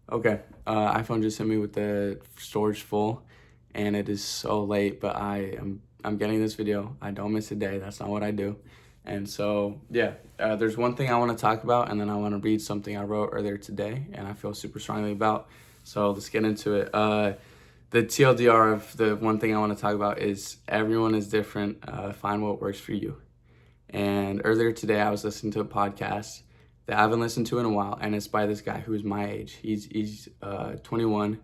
Okay, iPhone just hit me with the storage full, and it is so late, but I'm getting this video. I don't miss a day. That's not what I do. And so yeah, there's one thing I want to talk about, and then I want to read something I wrote earlier today, and I feel super strongly about. So let's get into it. The TLDR of the one thing I want to talk about is everyone is different. Find what works for you. And earlier today, I was listening to a podcast that I haven't listened to in a while, and it's by this guy who is my age. He's 21,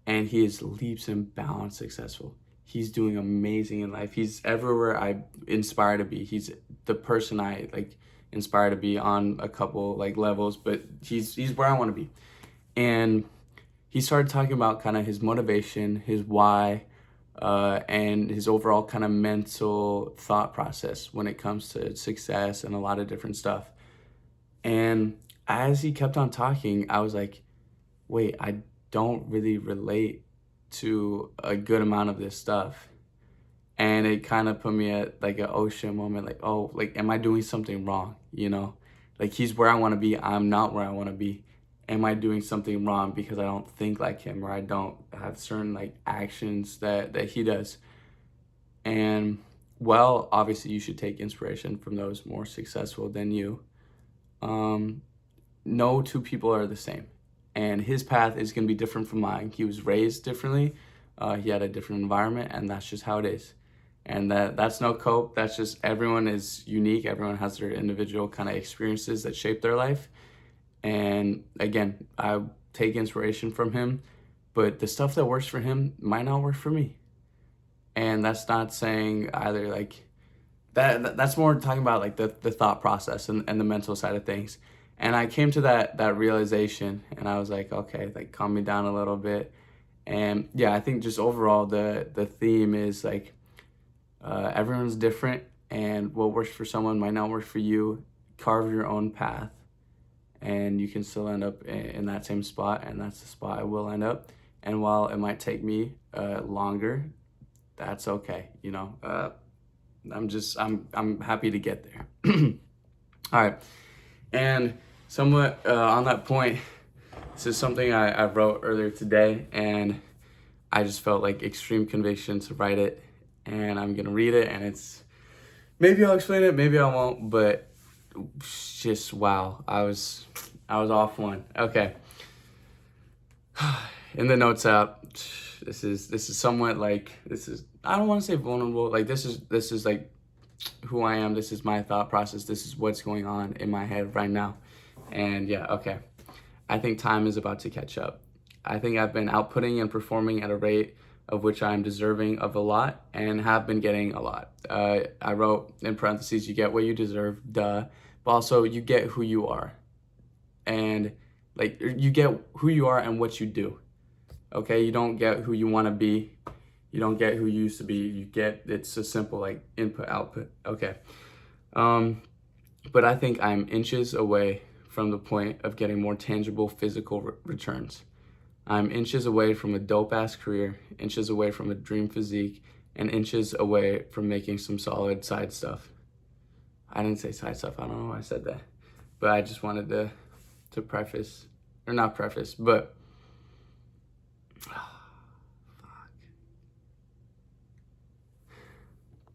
and he is leaps and bounds successful. He's doing amazing in life. He's everywhere I inspire to be. He's the person I like inspire to be on a couple like levels, but he's where I want to be. And he started talking about kind of his motivation, his why, and his overall kind of mental thought process when it comes to success and a lot of different stuff. And as he kept on talking, I was like, wait, I don't really relate to a good amount of this stuff. And it kind of put me at like an ocean moment, like, oh, like, am I doing something wrong? You know, like he's where I want to be. I'm not where I want to be. Am I doing something wrong because I don't think like him, or I don't have certain like actions that he does? And well, obviously you should take inspiration from those more successful than you. Um, no two people are the same, and his path is going to be different from mine. He was raised differently. He had a different environment, and that's just how it is. And that's no cope. That's just everyone is unique. Everyone has their individual kind of experiences that shape their life. And again, I take inspiration from him, but the stuff that works for him might not work for me. And that's not saying either like that's more talking about like the thought process and the mental side of things. And I came to that realization, and I was like, okay, like calm me down a little bit. And yeah, I think just overall the theme is like everyone's different, and what works for someone might not work for you. Carve your own path, and you can still end up in that same spot, and that's the spot I will end up. And while it might take me longer, that's okay. I'm happy to get there. All right, and somewhat on that point, this is something I wrote earlier today, and I just felt like extreme conviction to write it, and I'm gonna read it, and it's maybe I'll explain it, maybe I won't, but just wow, I was off one. Okay, in the notes app, this is somewhat like this is I don't want to say vulnerable, like this is like who I am. This is my thought process. This is what's going on in my head right now. And yeah, okay. I think time is about to catch up. I think I've been outputting and performing at a rate of which I am deserving of a lot and have been getting a lot. I wrote in parentheses, you get what you deserve, duh. But also, you get who you are. And like, you get who you are and what you do. Okay? You don't get who you want to be. You don't get who you used to be. You get, it's a simple like input, output. Okay. But I think I'm inches away from the point of getting more tangible physical returns. I'm inches away from a dope ass career, inches away from a dream physique, and inches away from making some solid side stuff. I didn't say side stuff. I don't know why I said that. But I just wanted to preface, or not preface, but